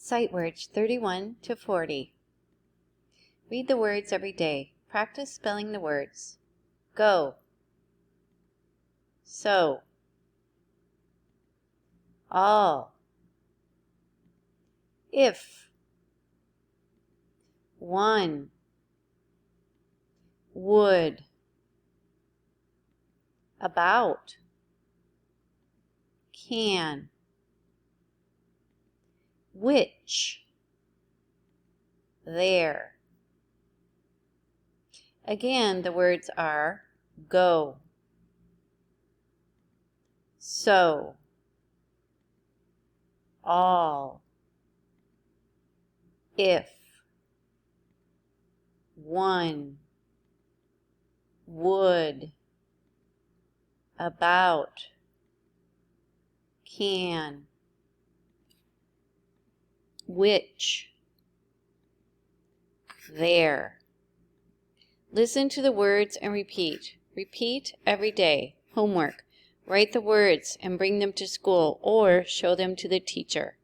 Sight words 31 to 40. Read the words every day. Practice spelling the words. Go. So. All. If. One. Would. About. Can. Which. There. Again, the words are go, so, all, if, one, would, about, can, which, there. Listen to the words and repeat. Repeat every day. Homework. Write the words and bring them to school or show them to the teacher.